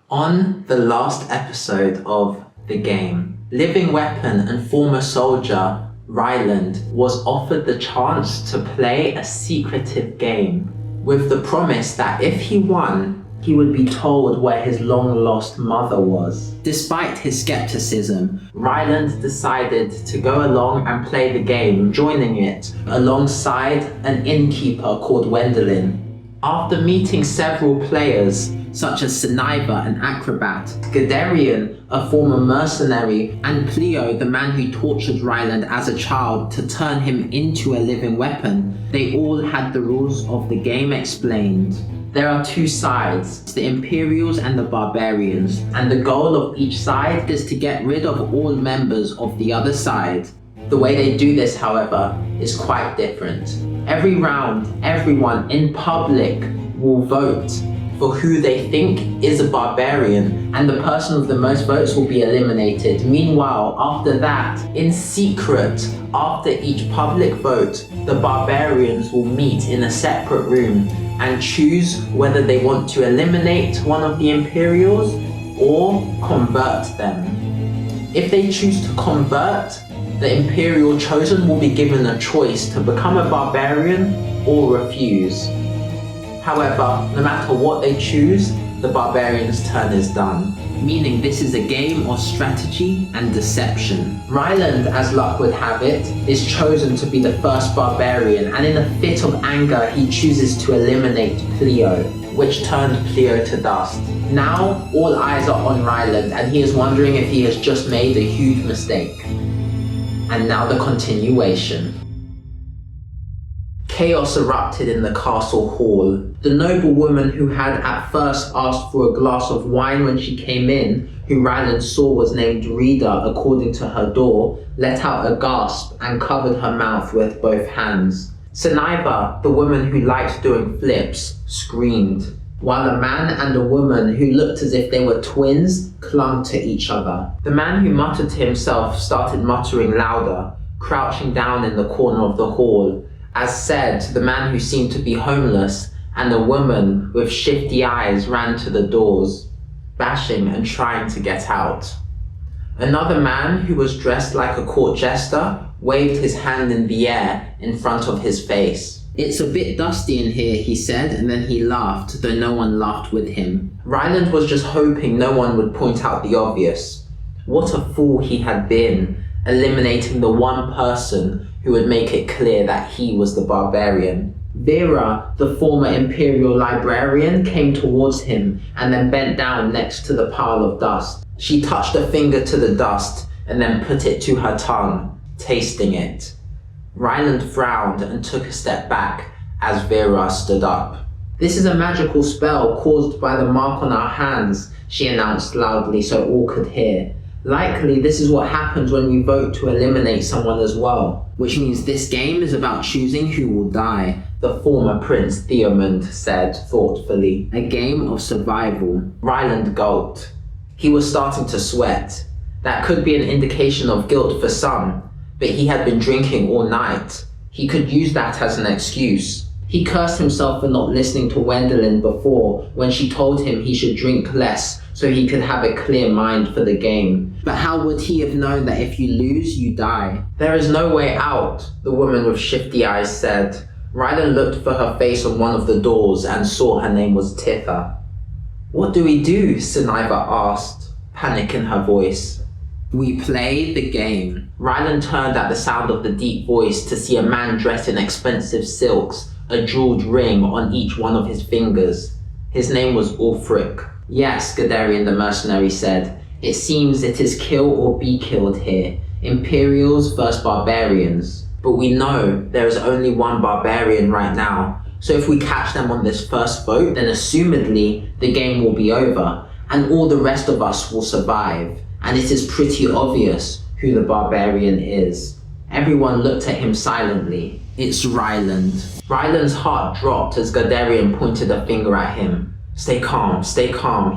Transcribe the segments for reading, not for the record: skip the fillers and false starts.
On the last episode of the game, living weapon and former soldier Ryland was offered the chance to play a secretive game with the promise that if he won, he would be told where his long-lost mother was. Despite his skepticism, Ryland decided to go along and play the game, joining it alongside an innkeeper called Wendelin. After meeting several players, such as Sniper, an acrobat, Guderian, a former mercenary, and Pleo, the man who tortured Ryland as a child to turn him into a living weapon, they all had the rules of the game explained. There are two sides, the Imperials and the Barbarians, and the goal of each side is to get rid of all members of the other side. The way they do this, however, is quite different. Every round, everyone in public will vote for who they think is a barbarian, and the person with the most votes will be eliminated. Meanwhile, after that, in secret, after each public vote, the barbarians will meet in a separate room and choose whether they want to eliminate one of the Imperials or convert them. If they choose to convert, the Imperial chosen will be given a choice to become a barbarian or refuse. However, no matter what they choose, the barbarian's turn is done, meaning this is a game of strategy and deception. Ryland, as luck would have it, is chosen to be the first barbarian, and in a fit of anger he chooses to eliminate Pleo, which turned Pleo to dust. Now, all eyes are on Ryland, and he is wondering if he has just made a huge mistake. And now the continuation. Chaos erupted in the castle hall. The noblewoman who had at first asked for a glass of wine when she came in, who Ryland saw was named Rita according to her door, let out a gasp and covered her mouth with both hands. Sniper, the woman who liked doing flips, screamed, while a man and a woman who looked as if they were twins clung to each other. The man who muttered to himself started muttering louder, crouching down in the corner of the hall. As said, the man who seemed to be homeless and a woman with shifty eyes ran to the doors, bashing and trying to get out. Another man who was dressed like a court jester waved his hand in the air in front of his face. "It's a bit dusty in here," he said, and then he laughed, though no one laughed with him. Ryland was just hoping no one would point out the obvious. What a fool he had been, eliminating the one person who would make it clear that he was the barbarian. Vera, the former Imperial librarian, came towards him and then bent down next to the pile of dust. She touched a finger to the dust and then put it to her tongue, tasting it. Ryland frowned and took a step back as Vera stood up. "This is a magical spell caused by the mark on our hands," she announced loudly so all could hear. "Likely this is what happens when you vote to eliminate someone as well. Which means this game is about choosing who will die," the former Prince Theomund said thoughtfully. "A game of survival." Ryland gulped. He was starting to sweat. That could be an indication of guilt for some, but he had been drinking all night. He could use that as an excuse. He cursed himself for not listening to Wendelin before when she told him he should drink less so he could have a clear mind for the game. But how would he have known that if you lose, you die? "There is no way out," the woman with shifty eyes said. Ryland looked for her face on one of the doors and saw her name was Titha. "What do we do?" Sniper asked, panic in her voice. "We play the game." Ryland turned at the sound of the deep voice to see a man dressed in expensive silks, a jeweled ring on each one of his fingers. His name was Ulfric. "Yes," Guderian the mercenary said. "It seems it is kill or be killed here. Imperials versus barbarians. But we know there is only one barbarian right now. So if we catch them on this first vote, then assumedly the game will be over, and all the rest of us will survive. And it is pretty obvious who the barbarian is." Everyone looked at him silently. "It's Ryland." Ryland's heart dropped as Guderian pointed a finger at him. Stay calm,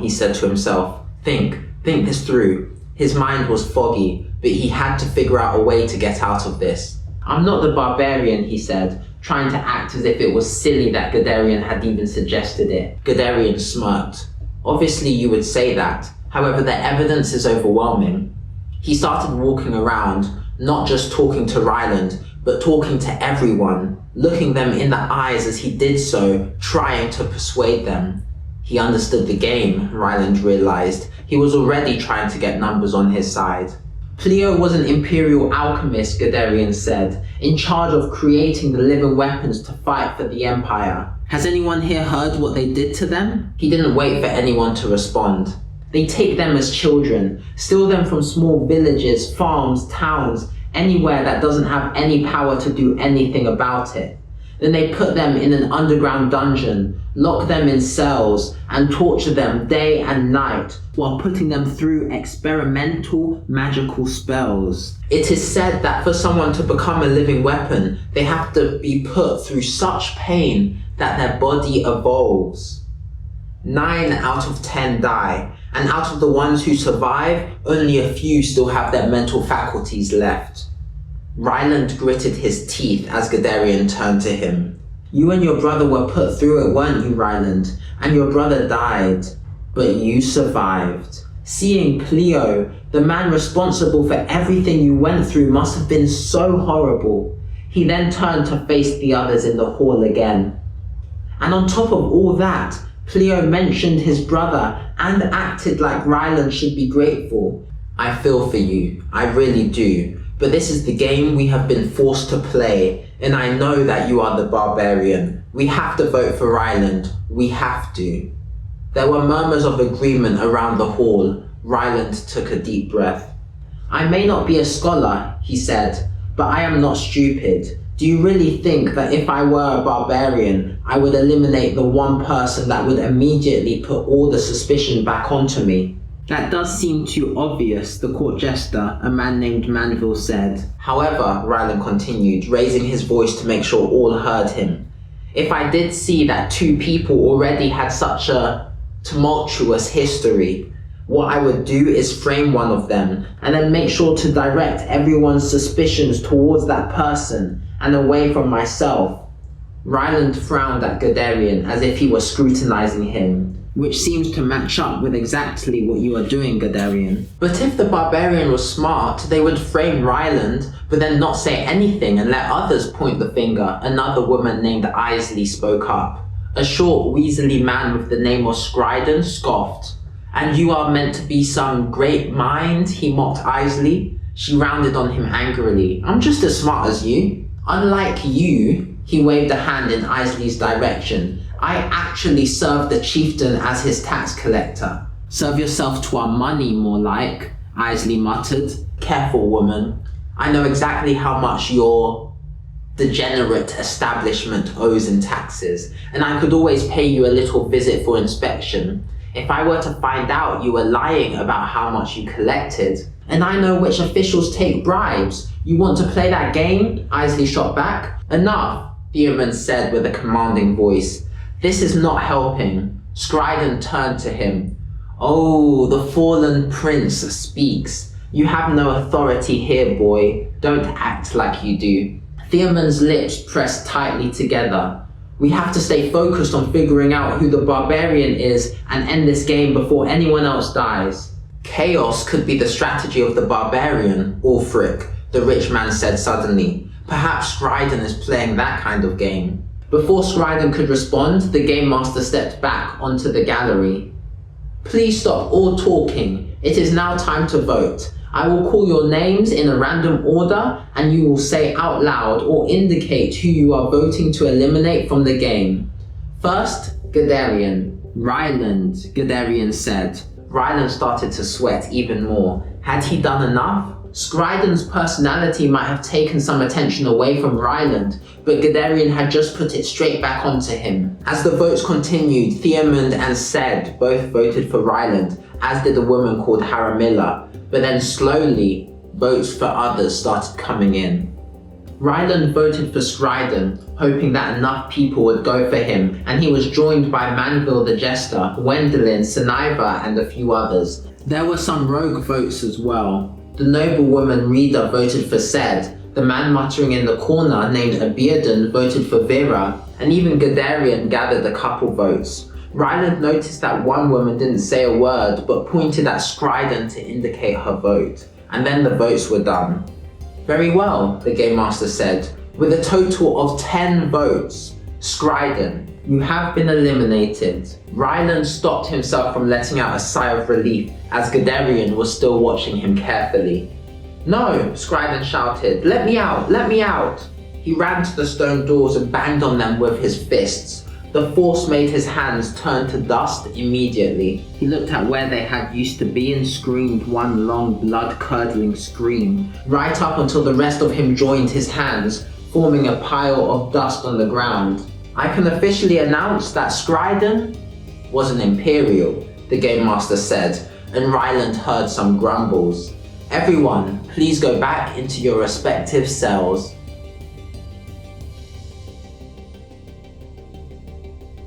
he said to himself. Think this through. His mind was foggy, but he had to figure out a way to get out of this. "I'm not the barbarian," he said, trying to act as if it was silly that Guderian had even suggested it. Guderian smirked. Obviously you would say that, however the evidence is overwhelming. He started walking around, not just talking to Ryland, but talking to everyone, looking them in the eyes as he did so, trying to persuade them. He understood the game, Ryland realized. He was already trying to get numbers on his side. Pleo was an imperial alchemist, Guderian said, in charge of creating the living weapons to fight for the Empire. Has anyone here heard what they did to them? He didn't wait for anyone to respond. They take them as children, steal them from small villages, farms, towns, anywhere that doesn't have any power to do anything about it. Then they put them in an underground dungeon, lock them in cells, and torture them day and night while putting them through experimental magical spells. It is said that for someone to become a living weapon, they have to be put through such pain that their body evolves. 9 out of 10 die, and out of the ones who survive, only a few still have their mental faculties left. Ryland gritted his teeth as Guderian turned to him. You and your brother were put through it, weren't you, Ryland? And your brother died, but you survived. Seeing Pleo, the man responsible for everything you went through, must have been so horrible. He then turned to face the others in the hall again. And on top of all that, Pleo mentioned his brother and acted like Ryland should be grateful. I feel for you, I really do. But this is the game we have been forced to play, and I know that you are the barbarian. We have to vote for Ryland. We have to. There were murmurs of agreement around the hall. Ryland took a deep breath. I may not be a scholar, he said, but I am not stupid. Do you really think that if I were a barbarian, I would eliminate the one person that would immediately put all the suspicion back onto me? That does seem too obvious, the court jester, a man named Manville, said. However, Ryland continued, raising his voice to make sure all heard him, if I did see that 2 people already had such a tumultuous history, what I would do is frame one of them, and then make sure to direct everyone's suspicions towards that person, and away from myself. Ryland frowned at Guderian as if he were scrutinizing him, which seems to match up with exactly what you are doing, Guderian. But if the barbarian was smart, they would frame Ryland, but then not say anything and let others point the finger. Another woman named Isley spoke up. A short, weaselly man with the name of Scriden scoffed. And you are meant to be some great mind, he mocked Isley. She rounded on him angrily. I'm just as smart as you. Unlike you, he waved a hand in Isley's direction. I actually serve the chieftain as his tax collector. Serve yourself to our money, more like, Isley muttered. Careful, woman. I know exactly how much your degenerate establishment owes in taxes, and I could always pay you a little visit for inspection. If I were to find out you were lying about how much you collected, and I know which officials take bribes, you want to play that game? Isley shot back. Enough, Theoman said with a commanding voice. This is not helping. Scriden turned to him. Oh, the fallen prince speaks. You have no authority here, boy. Don't act like you do. Theoman's lips pressed tightly together. We have to stay focused on figuring out who the barbarian is and end this game before anyone else dies. Chaos could be the strategy of the barbarian, Ulfric, the rich man said suddenly. Perhaps Scriden is playing that kind of game. Before Scriden could respond, the game master stepped back onto the gallery. Please stop all talking. It is now time to vote. I will call your names in a random order, and you will say out loud or indicate who you are voting to eliminate from the game. First, Guderian. Ryland, Guderian said. Ryland started to sweat even more. Had he done enough? Scriden's personality might have taken some attention away from Ryland, but Guderian had just put it straight back onto him. As the votes continued, Theomund and Ced both voted for Ryland, as did a woman called Haramilla, but then slowly, votes for others started coming in. Ryland voted for Scriden, hoping that enough people would go for him, and he was joined by Manville the Jester, Wendelin, Seniva, and a few others. There were some rogue votes as well. The noblewoman Rita voted for Ced, the man muttering in the corner named Abearden voted for Vera, and even Guderian gathered a couple votes. Ryland noticed that one woman didn't say a word but pointed at Scriden to indicate her vote, and then the votes were done. Very well, the Game Master said. With a total of 10 votes, Scriden, you have been eliminated. Ryland stopped himself from letting out a sigh of relief as Gadarian was still watching him carefully. No, Scriden shouted, let me out, let me out. He ran to the stone doors and banged on them with his fists. The force made his hands turn to dust immediately. He looked at where they had used to be and screamed one long blood-curdling scream, right up until the rest of him joined his hands, forming a pile of dust on the ground. I can officially announce that Scriden was an Imperial, the Game Master said, and Ryland heard some grumbles. Everyone, please go back into your respective cells.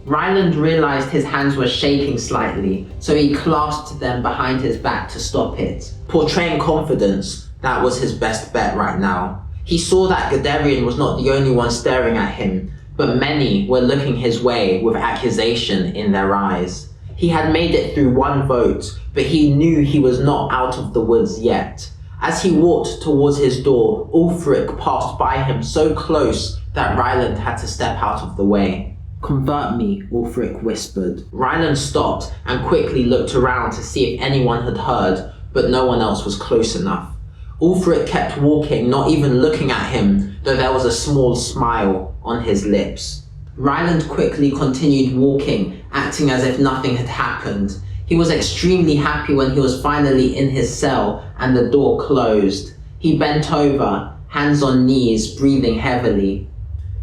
Ryland realized his hands were shaking slightly, so he clasped them behind his back to stop it. Portraying confidence, that was his best bet right now. He saw that Gadarian was not the only one staring at him, but many were looking his way with accusation in their eyes. He had made it through one vote, but he knew he was not out of the woods yet. As he walked towards his door, Ulfric passed by him so close that Ryland had to step out of the way. Convert me, Ulfric whispered. Ryland stopped and quickly looked around to see if anyone had heard, but no one else was close enough. Ulfric kept walking, not even looking at him, though there was a small smile on his lips. Ryland quickly continued walking, acting as if nothing had happened. He was extremely happy when he was finally in his cell and the door closed. He bent over, hands on knees, breathing heavily.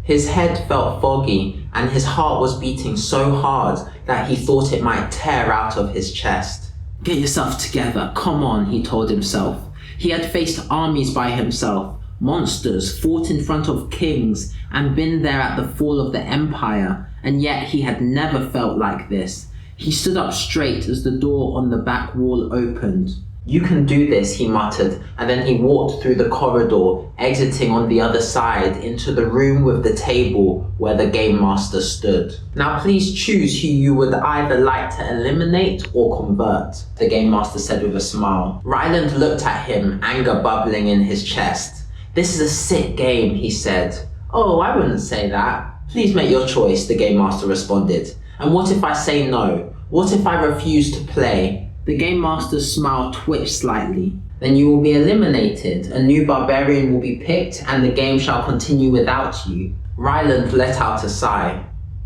His head felt foggy, and his heart was beating so hard that he thought it might tear out of his chest. Get yourself together, come on, he told himself. He had faced armies by himself, monsters, fought in front of kings, and been there at the fall of the Empire, and yet he had never felt like this. He stood up straight as the door on the back wall opened. You can do this, he muttered, and then he walked through the corridor, exiting on the other side into the room with the table where the Game Master stood. Now please choose who you would either like to eliminate or convert, the Game Master said with a smile. Ryland looked at him, anger bubbling in his chest. This is a sick game, he said. Oh, I wouldn't say that. Please make your choice, the Game Master responded. And what if I say no? What if I refuse to play? The Game Master's smile twitched slightly. Then you will be eliminated, a new barbarian will be picked, and the game shall continue without you. Ryland let out a sigh.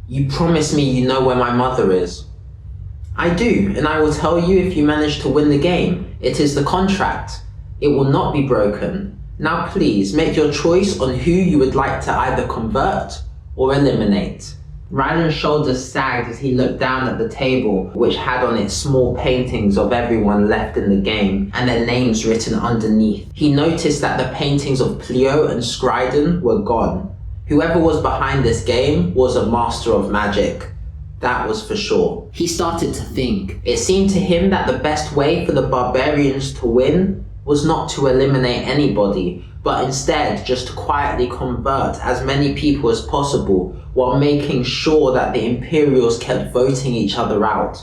You promise me you know where my mother is? I do, and I will tell you if you manage to win the game. It is the contract. It will not be broken. Now please, make your choice on who you would like to either convert or eliminate. Ryland's shoulders sagged as he looked down at the table, which had on it small paintings of everyone left in the game, and their names written underneath. He noticed that the paintings of Plio and Scriden were gone. Whoever was behind this game was a master of magic. That was for sure. He started to think. It seemed to him that the best way for the barbarians to win was not to eliminate anybody, but instead just to quietly convert as many people as possible, while making sure that the Imperials kept voting each other out.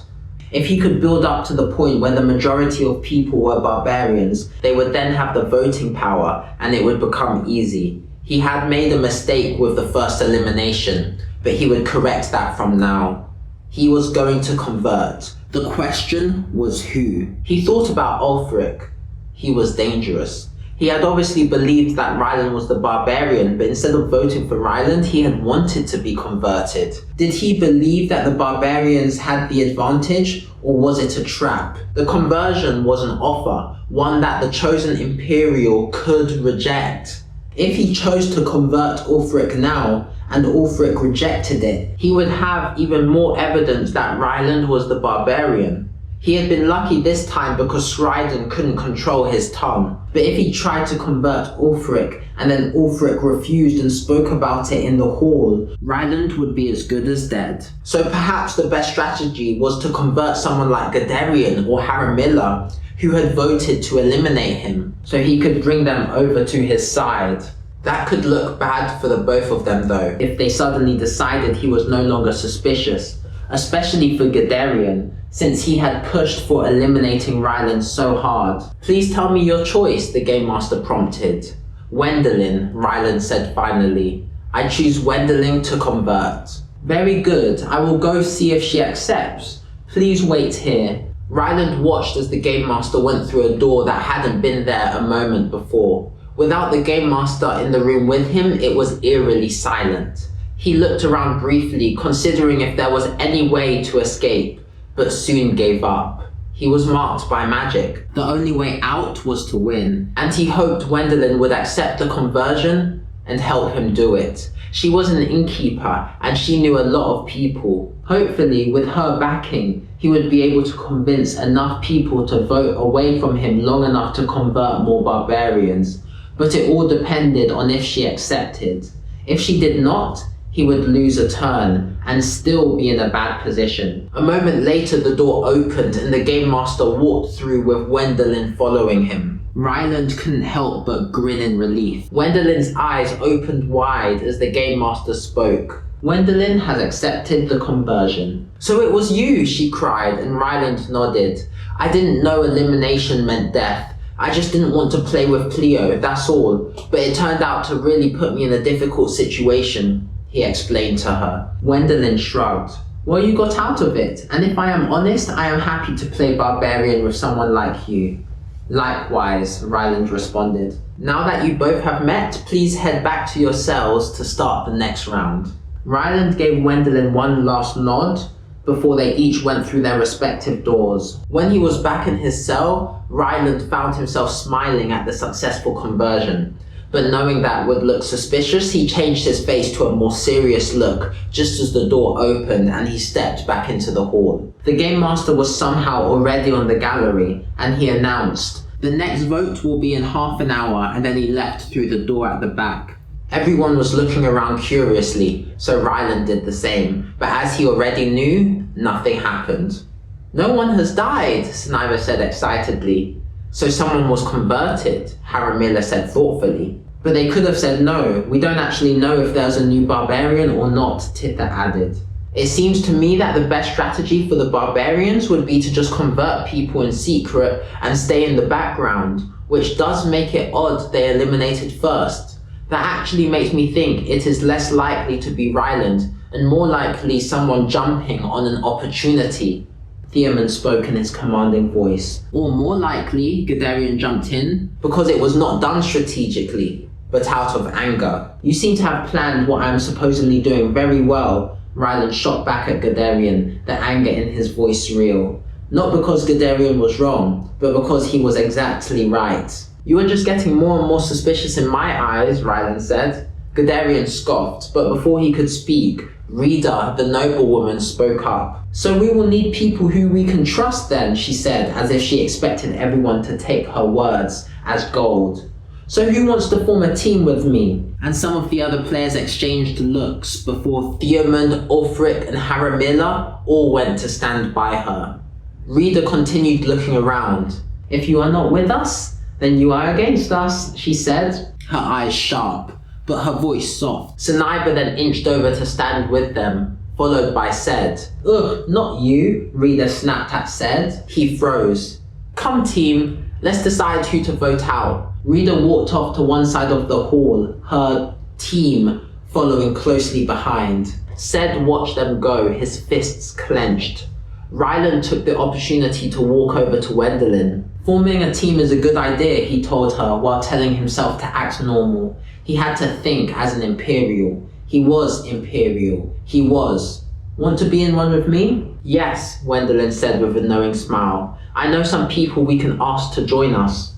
If he could build up to the point where the majority of people were barbarians, they would then have the voting power and it would become easy. He had made a mistake with the first elimination, but he would correct that from now. He was going to convert. The question was who? He thought about Ulfric. He was dangerous. He had obviously believed that Ryland was the barbarian, but instead of voting for Ryland, he had wanted to be converted. Did he believe that the barbarians had the advantage, or was it a trap? The conversion was an offer, one that the chosen Imperial could reject. If he chose to convert Ulfric now, and Ulfric rejected it, he would have even more evidence that Ryland was the barbarian. He had been lucky this time because Scriden couldn't control his tongue. But if he tried to convert Ulfric, and then Ulfric refused and spoke about it in the hall, Ryland would be as good as dead. So perhaps the best strategy was to convert someone like Gadarian or Haramilla, who had voted to eliminate him, so he could bring them over to his side. That could look bad for the both of them though, if they suddenly decided he was no longer suspicious. especially for Guderian, since he had pushed for eliminating Ryland so hard. "Please tell me your choice," the Game Master prompted. "Wendelin," Ryland said finally. "I choose Wendelin to convert." "Very good, I will go see if she accepts. Please wait here." Ryland watched as the Game Master went through a door that hadn't been there a moment before. Without the Game Master in the room with him, it was eerily silent. He looked around briefly, considering if there was any way to escape, but soon gave up. He was marked by magic. The only way out was to win, and he hoped Wendelin would accept the conversion and help him do it. She was an innkeeper, and she knew a lot of people. Hopefully, with her backing, he would be able to convince enough people to vote away from him long enough to convert more barbarians. But it all depended on if she accepted. If she did not, he would lose a turn and still be in a bad position. A moment later, the door opened and the Game Master walked through with Wendelin following him. Ryland couldn't help but grin in relief. Wendelin's eyes opened wide as the Game Master spoke. "Wendelin has accepted the conversion." "So it was you," she cried, and Ryland nodded. "I didn't know elimination meant death. I just didn't want to play with Cleo, that's all. But it turned out to really put me in a difficult situation," he explained to her. Wendelin shrugged. "Well, you got out of it, and if I am honest, I am happy to play barbarian with someone like you." "Likewise," Ryland responded. "Now that you both have met, please head back to your cells to start the next round." Ryland gave Wendelin one last nod before they each went through their respective doors. When he was back in his cell, Ryland found himself smiling at the successful conversion. But knowing that would look suspicious, he changed his face to a more serious look just as the door opened and he stepped back into the hall. The Game Master was somehow already on the gallery, and he announced, "The next vote will be in half an hour," and then he left through the door at the back. Everyone was looking around curiously, so Ryland did the same, but as he already knew, nothing happened. "No one has died," Sniper said excitedly. "So someone was converted," Haramila said thoughtfully. "But they could have said no. We don't actually know if there's a new barbarian or not," Titha added. "It seems to me that the best strategy for the barbarians would be to just convert people in secret and stay in the background, which does make it odd they eliminated first. That actually makes me think it is less likely to be Ryland and more likely someone jumping on an opportunity." Theoman spoke in his commanding voice. "Or more likely, Guderian jumped in because it was not done strategically, but out of anger." "You seem to have planned what I am supposedly doing very well," Ryland shot back at Guderian, the anger in his voice real. "Not because Guderian was wrong, but because he was exactly right." "You are just getting more and more suspicious in my eyes," Ryland said. Guderian scoffed, but before he could speak, Rita, the noblewoman, spoke up. "So we will need people who we can trust then," she said, as if she expected everyone to take her words as gold. "So who wants to form a team with me?" And some of the other players exchanged looks before Theoman, Ulfric and Haramila all went to stand by her. Rita continued looking around. "If you are not with us, then you are against us," she said, her eyes sharp, but her voice soft. Sniper then inched over to stand with them, followed by Ced. "Ugh, not you," Rita snapped at Ced. He froze. "Come team, let's decide who to vote out." Rita walked off to one side of the hall, her team following closely behind. Ced watched them go, his fists clenched. Ryland took the opportunity to walk over to Wendelin. "Forming a team is a good idea," he told her while telling himself to act normal. He had to think as an Imperial. He was Imperial. He was. "Want to be in one with me?" "Yes," Wendelin said with a knowing smile. "I know some people we can ask to join us."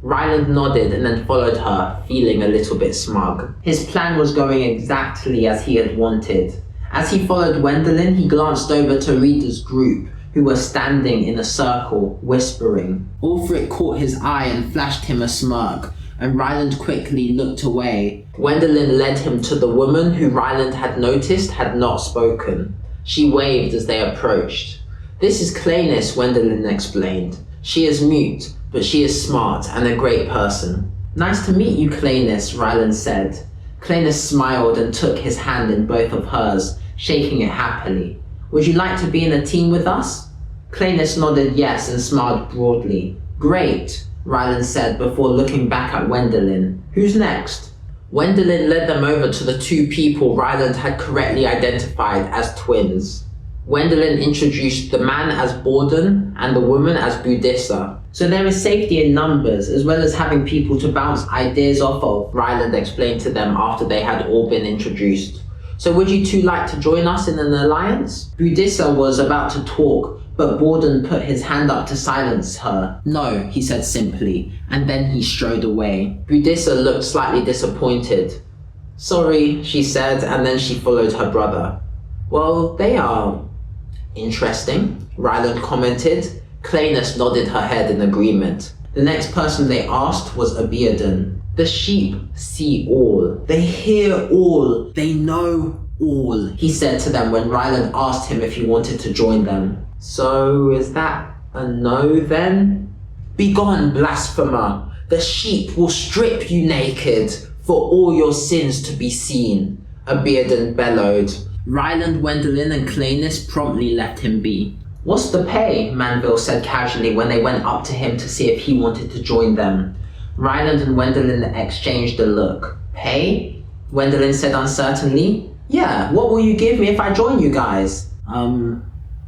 Ryland nodded and then followed her, feeling a little bit smug. His plan was going exactly as he had wanted. As he followed Wendelin, he glanced over to Rita's group, who were standing in a circle, whispering. Ulfric caught his eye and flashed him a smirk, and Ryland quickly looked away. Wendelin led him to the woman who Ryland had noticed had not spoken. She waved as they approached. "This is Clenis," Wendelin explained. "She is mute, but she is smart and a great person." "Nice to meet you, Clenis," Ryland said. Clenis smiled and took his hand in both of hers, shaking it happily. Would you like to be in a team with us? Clanus nodded yes and smiled broadly. Great, Ryland said before looking back at Wendelin. Who's next? Wendelin led them over to the two people Ryland had correctly identified as twins. Wendelin introduced the man as Borden and the woman as Budissa. So there is safety in numbers, as well as having people to bounce ideas off of, Ryland explained to them after they had all been introduced. So would you two like to join us in an alliance? Budissa was about to talk, but Borden put his hand up to silence her. No, he said simply, and then he strode away. Budissa looked slightly disappointed. Sorry, she said, and then she followed her brother. Well, they are interesting, Ryland commented. Clanus nodded her head in agreement. The next person they asked was Abiadon. The sheep see all. They hear all. They know all, he said to them when Ryland asked him if he wanted to join them. So is that a no then? Begone, blasphemer! The sheep will strip you naked for all your sins to be seen, Abiadon bellowed. Ryland, Wendelin and Clanus promptly left him be. What's the pay? Manville said casually when they went up to him to see if he wanted to join them. Ryland and Wendelin exchanged a look. Pay? Wendelin said uncertainly. Yeah, what will you give me if I join you guys?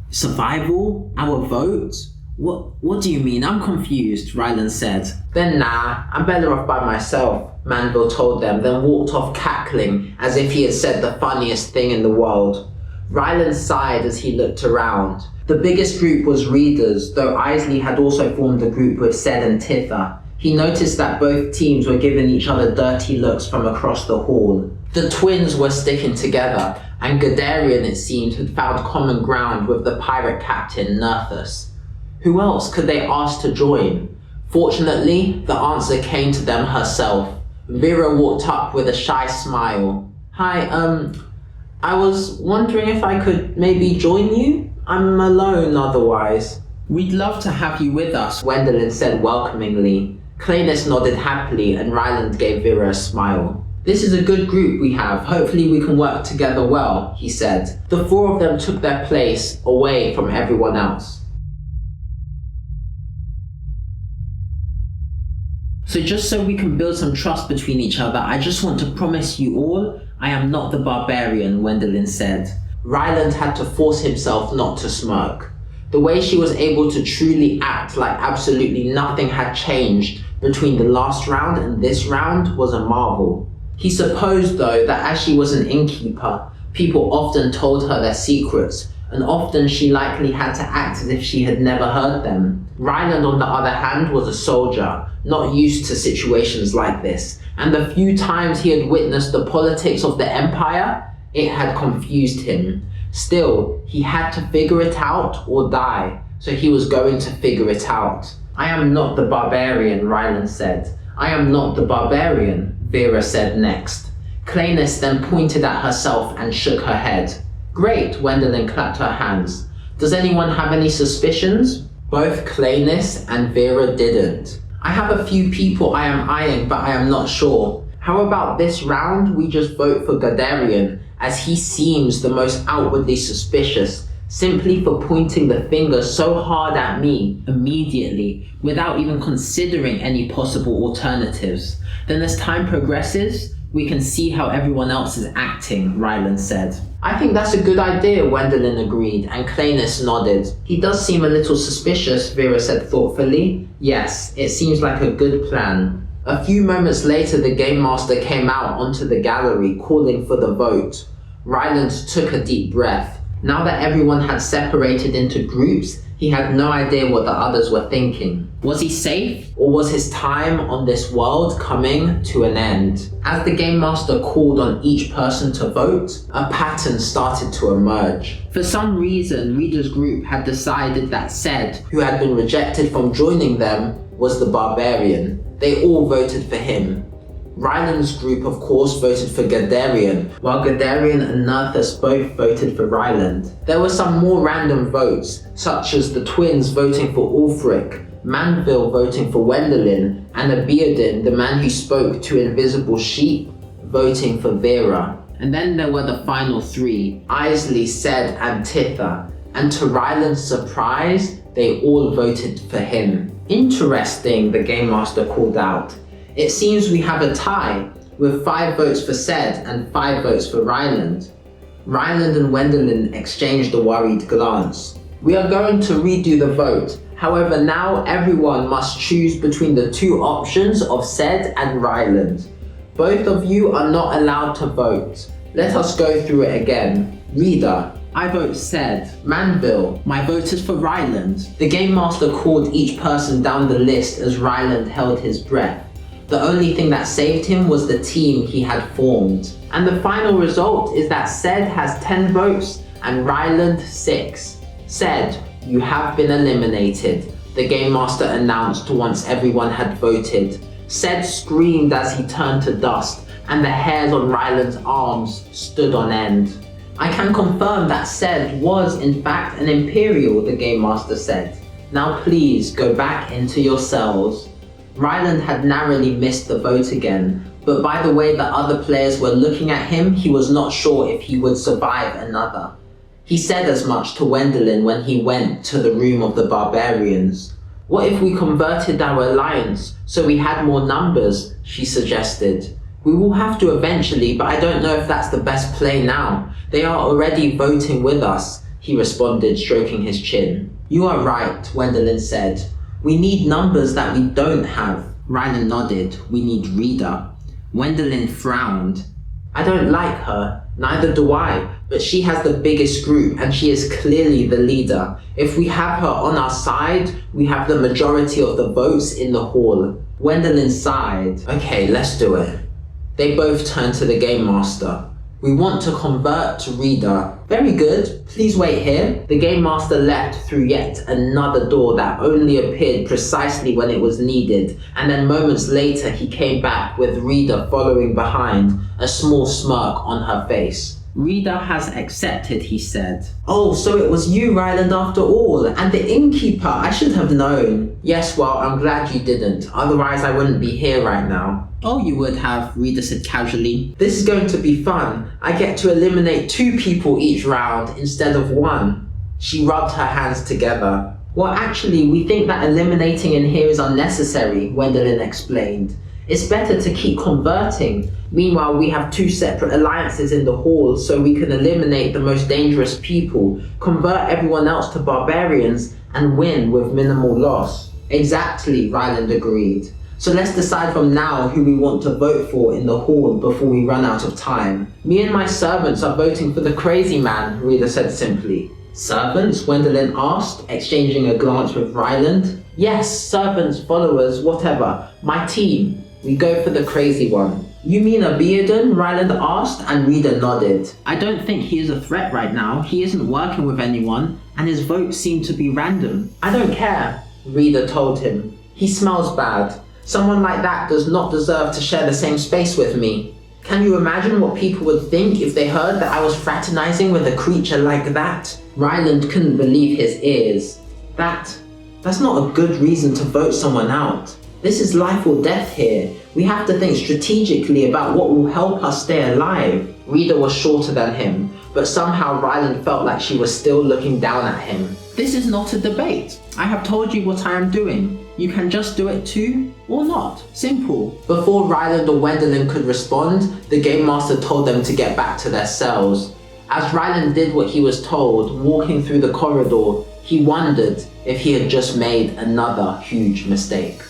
Survival? Our vote? What do you mean? I'm confused, Ryland said. Then nah, I'm better off by myself, Manville told them, then walked off cackling as if he had said the funniest thing in the world. Ryland sighed as he looked around. The biggest group was Readers, though Isley had also formed a group with Sed and Titha. He noticed that both teams were giving each other dirty looks from across the hall. The twins were sticking together, and Gadarian, it seemed, had found common ground with the pirate captain Nerthus. Who else could they ask to join? Fortunately, the answer came to them herself. Vera walked up with a shy smile. Hi, I was wondering if I could maybe join you? I'm alone otherwise. We'd love to have you with us, Wendelin said welcomingly. Clanus nodded happily and Ryland gave Vera a smile. This is a good group we have. Hopefully we can work together well, he said. The four of them took their place away from everyone else. So just so we can build some trust between each other, I just want to promise you all, I am not the barbarian, Wendelin said. Ryland had to force himself not to smirk. The way she was able to truly act like absolutely nothing had changed between the last round and this round was a marvel. He supposed, though, that as she was an innkeeper, people often told her their secrets, and often she likely had to act as if she had never heard them. Ryland, on the other hand, was a soldier, not used to situations like this, and the few times he had witnessed the politics of the Empire, it had confused him. Still, he had to figure it out or die, so he was going to figure it out. I am not the barbarian, Ryland said. I am not the barbarian, Vera said next. Clanus then pointed at herself and shook her head. Great, Wendelin clapped her hands. Does anyone have any suspicions? Both Clanus and Vera didn't. I have a few people I am eyeing, but I am not sure. How about this round we just vote for Gadarian, as he seems the most outwardly suspicious, simply for pointing the finger so hard at me immediately, without even considering any possible alternatives. Then as time progresses, we can see how everyone else is acting, Ryland said. I think that's a good idea, Wendelin agreed, and Clanus nodded. He does seem a little suspicious, Vera said thoughtfully. Yes, it seems like a good plan. A few moments later, the Game Master came out onto the gallery, calling for the vote. Ryland took a deep breath. Now that everyone had separated into groups, he had no idea what the others were thinking. Was he safe, or was his time on this world coming to an end? As the Game Master called on each person to vote, a pattern started to emerge. For some reason, Reader's group had decided that Sed, who had been rejected from joining them, was the barbarian. They all voted for him. Ryland's group, of course, voted for Gadarian, while Gadarian and Nerthus both voted for Ryland. There were some more random votes, such as the twins voting for Ulfric, Manville voting for Wendelin, and Abiadon, the man who spoke to invisible sheep, voting for Vera. And then there were the final three, Isley, Ced, and Titha. And to Ryland's surprise, they all voted for him. Interesting, the Game Master called out. It seems we have a tie, with 5 votes for Ced and 5 votes for Ryland. Ryland and Wendelin exchanged a worried glance. We are going to redo the vote. However, now everyone must choose between the 2 options of Ced and Ryland. Both of you are not allowed to vote. Let us go through it again. Reader: I vote Ced. Manville: my vote is for Ryland. The Game Master called each person down the list as Ryland held his breath. The only thing that saved him was the team he had formed. And the final result is that Ced has 10 votes and Ryland 6. Ced, you have been eliminated, the Game Master announced once everyone had voted. Ced screamed as he turned to dust, and the hairs on Ryland's arms stood on end. I can confirm that Ced was in fact an Imperial, the Game Master said. Now please go back into your cells. Ryland had narrowly missed the vote again, but by the way the other players were looking at him, he was not sure if he would survive another. He said as much to Wendelin when he went to the room of the barbarians. What if we converted our alliance so we had more numbers, she suggested. We will have to eventually, but I don't know if that's the best play now. They are already voting with us, he responded, stroking his chin. You are right, Wendelin said. We need numbers that we don't have. Ryland nodded. We need Reader. Wendelin frowned. I don't like her. Neither do I. But she has the biggest group and she is clearly the leader. If we have her on our side, we have the majority of the votes in the hall. Wendelin sighed. Okay, let's do it. They both turned to the Game Master. We want to convert to Reader. Very good. Please wait here. The Game Master left through yet another door that only appeared precisely when it was needed, and then moments later he came back with Reader following behind, a small smirk on her face. Reader has accepted, he said. Oh, so it was you, Ryland, after all, and the innkeeper. I should have known. Yes, well, I'm glad you didn't. Otherwise I wouldn't be here right now. Oh, you would have, Reader said casually. This is going to be fun. I get to eliminate 2 people each round instead of 1. She rubbed her hands together. Well, actually, we think that eliminating in here is unnecessary, Wendelin explained. It's better to keep converting. Meanwhile, we have 2 separate alliances in the hall, so we can eliminate the most dangerous people, convert everyone else to barbarians, and win with minimal loss. Exactly, Ryland agreed. So let's decide from now who we want to vote for in the hall before we run out of time. Me and my servants are voting for the crazy man, Reader said simply. Servants? Wendelin asked, exchanging a glance with Ryland. Yes, servants, followers, whatever. My team. We go for the crazy one. You mean Abiadon? Ryland asked, and Reader nodded. I don't think he is a threat right now. He isn't working with anyone, and his votes seem to be random. I don't care, Reader told him. He smells bad. Someone like that does not deserve to share the same space with me. Can you imagine what people would think if they heard that I was fraternizing with a creature like that? Ryland couldn't believe his ears. That's not a good reason to vote someone out. This is life or death here. We have to think strategically about what will help us stay alive. Reader was shorter than him, but somehow Ryland felt like she was still looking down at him. This is not a debate. I have told you what I am doing. You can just do it too, or not. Simple. Before Ryland or Wendelin could respond, the Game Master told them to get back to their cells. As Ryland did what he was told, walking through the corridor, he wondered if he had just made another huge mistake.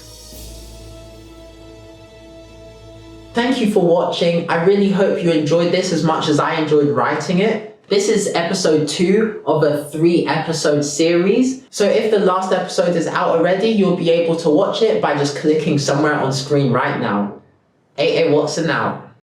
Thank you for watching. I really hope you enjoyed this as much as I enjoyed writing it. This is episode 2 of a 3-episode series. So if the last episode is out already, you'll be able to watch it by just clicking somewhere on screen right now. A.A. Watson out.